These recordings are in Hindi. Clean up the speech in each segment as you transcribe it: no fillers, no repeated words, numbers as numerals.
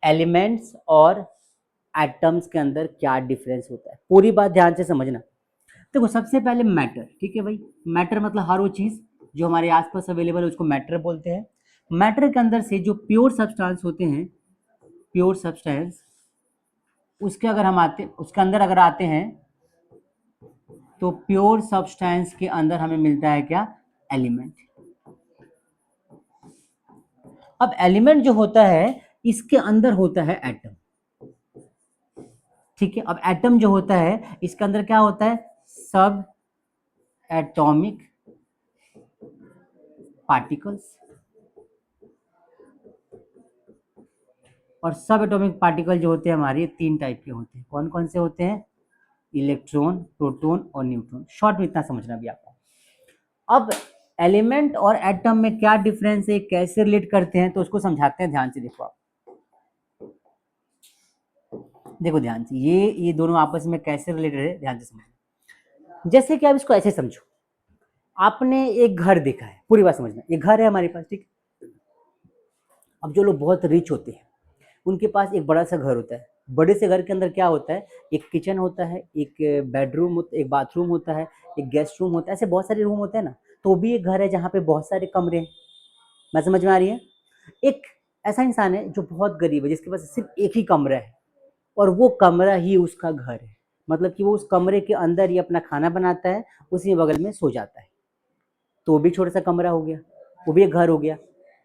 एलिमेंट्स और एटम्स के अंदर क्या डिफरेंस होता है, पूरी बात ध्यान से समझना। देखो सबसे पहले मैटर, ठीक है भाई, मैटर मतलब हर वो चीज जो हमारे आसपास अवेलेबल है उसको मैटर बोलते हैं। मैटर के अंदर से जो प्योर सब्सटेंस होते हैं, प्योर सब्सटेंस, उसके अंदर अगर आते हैं तो प्योर सब्सटेंस के अंदर हमें मिलता है क्या, एलिमेंट। अब एलिमेंट जो होता है इसके अंदर होता है एटम, ठीक है। अब एटम जो होता है इसके अंदर क्या होता है, सब एटॉमिक पार्टिकल्स। और सब एटॉमिक पार्टिकल जो होते हैं हमारे तीन टाइप के होते हैं। कौन कौन से होते हैं, इलेक्ट्रॉन, प्रोटॉन और न्यूट्रॉन। शॉर्ट में इतना समझना भी आपको। अब एलिमेंट और एटम में क्या डिफरेंस है, कैसे रिलेट करते हैं, तो उसको समझाते हैं, ध्यान से देखो आप। देखो ध्यान से, ये दोनों आपस में कैसे रिलेटेड है, ध्यान से समझो। जैसे कि आप इसको ऐसे समझो, आपने एक घर देखा है, पूरी बात समझना, ये घर है हमारे पास, ठीक। अब जो लोग बहुत रिच होते हैं उनके पास एक बड़ा सा घर होता है। बड़े से घर के अंदर क्या होता है, एक किचन होता है, एक बेडरूम, एक बाथरूम होता है, एक गेस्ट रूम होता है, ऐसे बहुत सारे रूम होते हैं ना। तो भी एक घर है जहाँ पे बहुत सारे कमरे हैं। मैं समझ में आ रही है। एक ऐसा इंसान है जो बहुत गरीब है, जिसके पास सिर्फ एक ही कमरा है और वो कमरा ही उसका घर है। मतलब कि वो उस कमरे के अंदर ही अपना खाना बनाता है, उसी बगल में सो जाता है। तो वो भी छोटा सा कमरा हो गया, वो भी एक घर हो गया।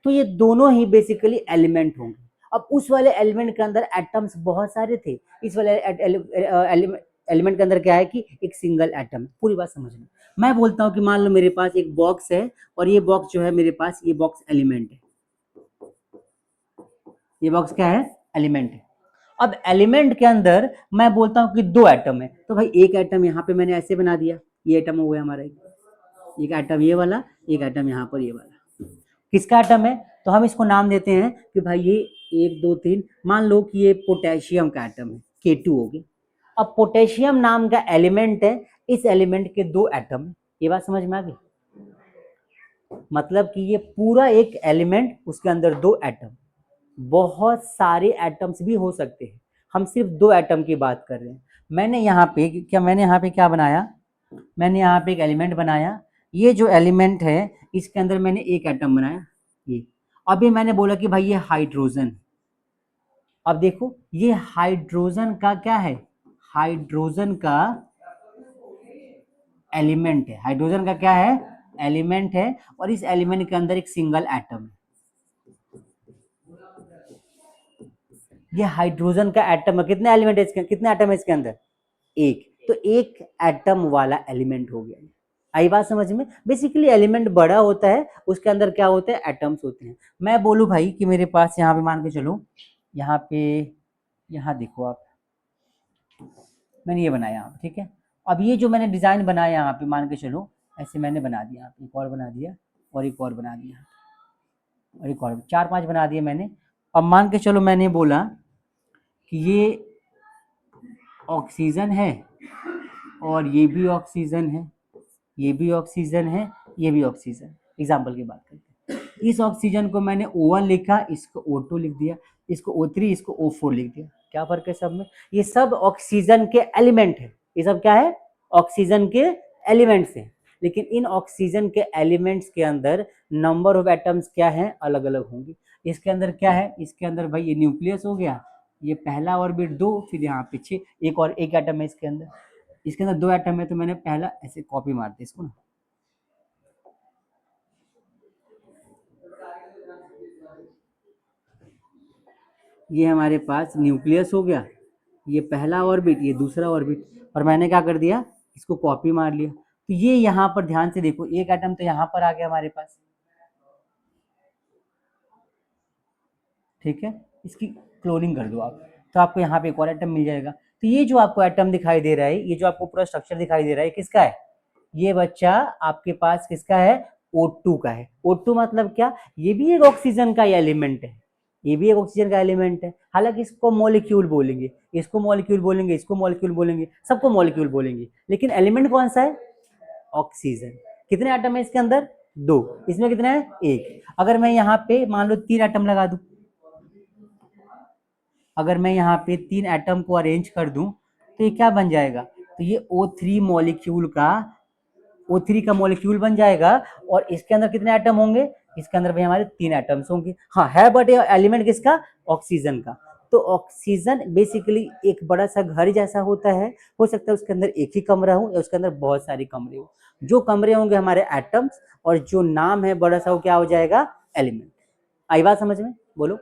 तो ये दोनों ही बेसिकली एलिमेंट होंगे। अब उस वाले एलिमेंट के अंदर एटम्स बहुत सारे थे, इस वाले एलिमेंट के अंदर क्या है कि एक सिंगल एटम। पूरी बात समझना। मैं बोलता हूँ कि मान लो मेरे पास एक बॉक्स है और ये बॉक्स जो है मेरे पास, ये बॉक्स एलिमेंट है। ये बॉक्स क्या है, एलिमेंट है। अब एलिमेंट के अंदर मैं बोलता हूँ कि दो एटम है, तो भाई एक एटम यहाँ पे मैंने ऐसे बना दिया, ये एटम हो गया हमारा, एक एटम ये वाला, एक एटम यहाँ पर ये वाला। किसका एटम है, तो हम इसको नाम देते हैं कि भाई ये 1 2 3, मान लो कि ये पोटेशियम का एटम है, K2 हो गया। अब पोटेशियम नाम का एलिमेंट है, इस एलिमेंट के दो एटम है। ये बात समझ में आ गई। मतलब कि ये पूरा एक एलिमेंट, उसके अंदर दो एटम। बहुत सारे एटम्स भी हो सकते हैं, हम सिर्फ दो एटम की बात कर रहे हैं। मैंने यहाँ पे क्या बनाया, मैंने यहाँ पे एक एलिमेंट बनाया। ये जो एलिमेंट है इसके अंदर मैंने एक एटम बनाया, ये। अभी मैंने बोला कि भाई ये हाइड्रोजन। अब देखो ये हाइड्रोजन का क्या है, हाइड्रोजन का एलिमेंट है। हाइड्रोजन का क्या है, एलिमेंट है। और इस एलिमेंट के अंदर एक सिंगल एटम है। ये हाइड्रोजन का एटम है। कितने एलिमेंट है इसके, कितने एटम है इसके अंदर, एक। तो एक एटम वाला एलिमेंट हो गया। आई बात समझ में। बेसिकली एलिमेंट बड़ा होता है, उसके अंदर क्या होते हैं, एटम्स होते हैं। मैं बोलूं भाई कि मेरे पास यहाँ पे, मान के चलो, यहाँ पे, यहाँ देखो आप, मैंने ये बनाया यहाँ पे, ठीक है। अब ये जो मैंने डिजाइन बनाया यहाँ पे, मान के चलो ऐसे मैंने बना दिया, यहाँ पे एक और बना दिया, और एक और बना दिया, और एक और, 4 5 बना दिए मैंने। अब मान के चलो मैंने बोला कि ये ऑक्सीजन है और ये भी ऑक्सीजन है, ये भी ऑक्सीजन है, ये भी ऑक्सीजन। एग्जाम्पल की बात करते हैं, इस ऑक्सीजन को मैंने O1 लिखा, इसको O2 लिख दिया, इसको O3, इसको O4 लिख दिया। क्या फर्क है सब में, ये सब ऑक्सीजन के एलिमेंट है। ये सब क्या है, ऑक्सीजन के एलिमेंट्स हैं। लेकिन इन ऑक्सीजन के एलिमेंट्स के अंदर नंबर ऑफ एटम्स क्या है, अलग अलग होंगे। इसके अंदर क्या है, इसके अंदर भाई ये न्यूक्लियस हो गया, ये पहला ऑर्बिट 2, फिर यहाँ पे 6, एक और एक एटम है इसके अंदर। इसके अंदर 2 एटम है, तो मैंने पहला ऐसे कॉपी मारते इसको ना, ये हमारे पास न्यूक्लियस हो गया, ये पहला ऑर्बिट, ये दूसरा ऑर्बिट, और मैंने क्या कर दिया, इसको कॉपी मार लिया। तो ये यहाँ पर ध्यान से देखो, एक एटम तो यहाँ पर आ गया हमारे पास, ठीक है। इसकी क्लोनिंग कर दो आप, तो आपको यहाँ पे एक और एटम मिल जाएगा। तो ये जो आपको एटम दिखाई दे रहा है, ये जो आपको पूरा स्ट्रक्चर दिखाई दे रहा है, किसका है, ये बच्चा आपके पास किसका है, O2 का है। O2 मतलब क्या, ये भी एक ऑक्सीजन का एलिमेंट है, ये भी एक ऑक्सीजन का एलिमेंट है। हालांकि इसको मॉलिक्यूल बोलेंगे, इसको मॉलिक्यूल बोलेंगे, इसको मॉलिक्यूल बोलेंगे, सबको मॉलिक्यूल बोलेंगे, लेकिन एलिमेंट कौन सा है, ऑक्सीजन। कितने एटम है इसके अंदर, 2। इसमें कितने हैं, 1। अगर मैं यहाँ पे मान लो 3 एटम लगा दूं, अगर मैं यहाँ पे 3 एटम को अरेंज कर दूं तो ये क्या बन जाएगा, तो ये O3 का मॉलिक्यूल बन जाएगा। और इसके अंदर कितने एटम होंगे, इसके अंदर भाई हमारे 3 एटम्स होंगे। हाँ है, बट ये एलिमेंट किसका, ऑक्सीजन का। तो ऑक्सीजन बेसिकली एक बड़ा सा घर जैसा होता है, हो सकता है उसके अंदर एक ही कमरा हो या उसके अंदर बहुत सारे कमरे हो। जो कमरे होंगे हमारे एटम्स, और जो नाम है बड़ा सा वो क्या हो जाएगा, एलिमेंट। आई बात समझ में, बोलो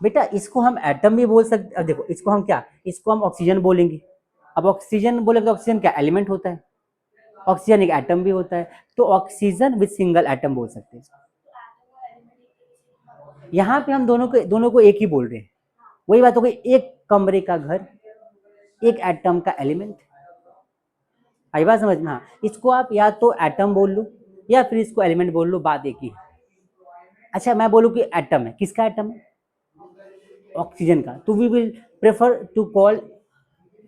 बेटा। इसको हम एटम भी बोल सकते, अब देखो इसको हम क्या, इसको हम ऑक्सीजन बोलेंगे। अब ऑक्सीजन बोले तो ऑक्सीजन क्या एलिमेंट होता है, ऑक्सीजन एक एटम भी होता है, तो ऑक्सीजन विद सिंगल एटम बोल सकते हैं। यहाँ पे हम दोनों को एक ही बोल रहे हैं। वही बात हो गई, एक कमरे का घर, एक एटम का एलिमेंट। आई बात समझ में। हाँ, इसको आप या तो एटम बोल लो या फिर इसको एलिमेंट बोल लो, बात एक ही। अच्छा मैं बोलूँ कि एटम है, किसका एटम है, ऑक्सीजन का, तो we will prefer to call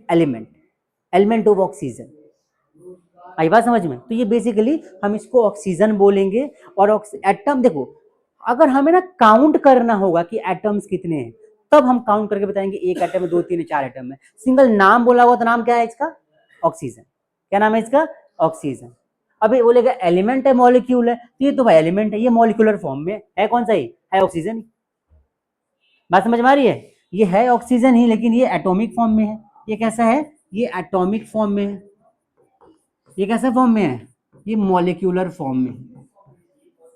element of oxygen. आई बात समझ में। तो ये बेसिकली हम इसको ऑक्सीजन बोलेंगे। और एटम देखो, अगर हमें ना काउंट करना होगा कि एटम्स कितने हैं, तब हम काउंट करके बताएंगे एक एटम है, 2 3 4 एटम है। सिंगल नाम बोला हुआ तो नाम क्या है इसका, ऑक्सीजन। क्या नाम है इसका, ऑक्सीजन। अभी बोलेगा एलिमेंट है, मॉलिक्यूल है, तो ये तो भाई एलिमेंट है, ये मॉलिक्यूलर फॉर्म में है। कौन सा ही है, ऑक्सीजन। बात समझ में आ रही है, ये है ऑक्सीजन ही, लेकिन ये एटॉमिक फॉर्म में है। ये कैसा है, ये एटॉमिक फॉर्म में है। ये कैसा फॉर्म में है, ये मॉलिक्यूलर फॉर्म में।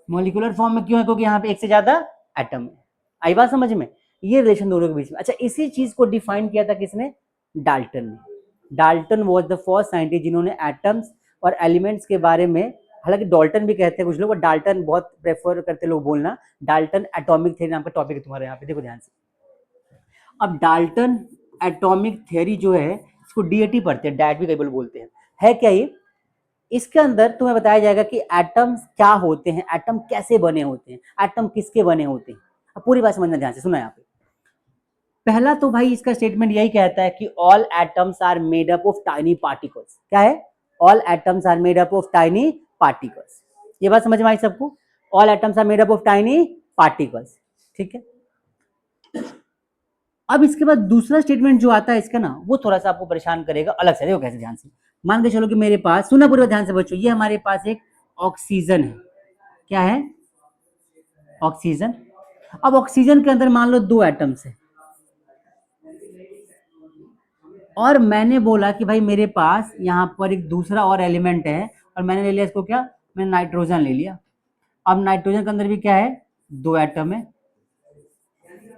मॉलिक्यूलर फॉर्म में क्यों है, क्योंकि यहाँ पे एक से ज्यादा एटम है। आई बात समझ में, ये रिलेशन दोनों के बीच में। अच्छा इसी चीज को डिफाइन किया था किसने, डाल्टन ने। Dalton was the first scientist जिन्होंने एटम्स और एलिमेंट्स के बारे में, हालांकि डाल्टन भी कहते हैं कुछ लोग, डाल्टन बहुत प्रेफर करते लोग बोलना। डाल्टन एटॉमिक थ्योरी नाम का टॉपिक है तुम्हारे यहाँ पे, देखो ध्यान से। अब डाल्टन एटॉमिक थ्योरी जो है, इसको डीएटी पढ़ते हैं, डैट भी कई लोग बोलते हैं। है क्या ये, इसके अंदर तुम्हें बताया जाएगा कि एटम्स क्या होते हैं, एटम कैसे बने होते हैं, एटम किसके बने होते हैं। अब पूरी बात समझना ध्यान से, सुना यहाँ पे। पहला तो भाई इसका स्टेटमेंट यही कहता है कि all atoms are made up of tiny particles. क्या है, all atoms are made up of tiny particles. ये बात समझ में आई सबको, all atoms are made up of tiny particles. ठीक है। अब इसके बाद दूसरा स्टेटमेंट जो आता है इसका ना, वो थोड़ा सा आपको परेशान करेगा अलग से। देखो कैसे, ध्यान से मान के चलो कि मेरे पास, सुना पूरा ध्यान से बच्चों, ये हमारे पास एक ऑक्सीजन है। क्या है, ऑक्सीजन। अब ऑक्सीजन के अंदर मान लो 2 एटम्स है, और मैंने बोला कि भाई मेरे पास यहाँ पर एक दूसरा और एलिमेंट है, और मैंने ले लिया इसको क्या, मैंने नाइट्रोजन ले लिया। अब नाइट्रोजन के अंदर भी क्या है, 2 एटम है।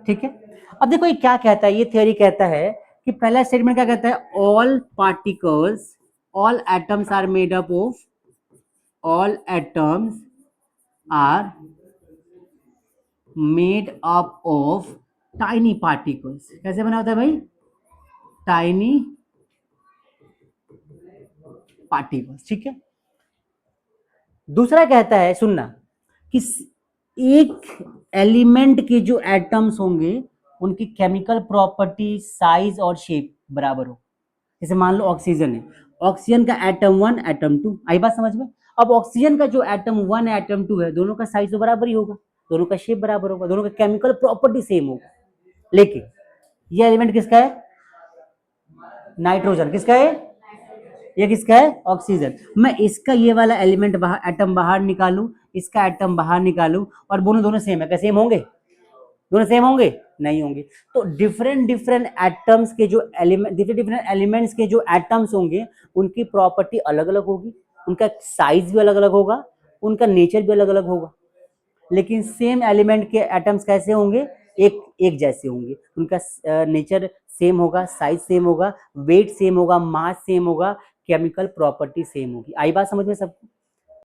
ठीक है। अब देखो ये क्या कहता है, ये थ्योरी कहता है कि पहला स्टेटमेंट क्या कहता है, all particles, all atoms are made up of, all atoms are made up of tiny particles. कैसे बना होता है भाई, टाइनी पार्टिकल्स। ठीक है। दूसरा कहता है, सुनना, कि एक एलिमेंट के जो एटम्स होंगे उनकी केमिकल प्रॉपर्टी, साइज और शेप बराबर हो। जैसे मान लो ऑक्सीजन है, ऑक्सीजन का एटम 1 एटम 2, आई बात समझ में। अब ऑक्सीजन का जो एटम 1 एटम 2 है, दोनों का साइज तो बराबर ही होगा, दोनों का शेप बराबर होगा, दोनों का केमिकल प्रॉपर्टी सेम होगा। लेकिन ये एलिमेंट किसका है, नाइट्रोजन। किसका है, ये किसका है, ऑक्सीजन। मैं इसका ये वाला एलिमेंट बाहर, एटम बाहर निकालूं, इसका एटम बाहर निकालूं, और दोनों दोनों सेम है, क्या सेम होंगे, दोनों सेम होंगे, नहीं होंगे। तो डिफरेंट डिफरेंट एटम्स के जो एलिमेंट, डिफरेंट डिफरेंट एलिमेंट्स के जो एटम्स होंगे, उनकी प्रॉपर्टी अलग अलग होगी, उनका साइज भी अलग अलग होगा, उनका नेचर भी अलग अलग होगा। लेकिन सेम एलिमेंट के एटम्स कैसे होंगे, एक एक जैसे होंगे, उनका नेचर सेम होगा, साइज सेम होगा, वेट सेम होगा, मास सेम होगा, केमिकल प्रॉपर्टी सेम होगी। आई बात समझ में सबको।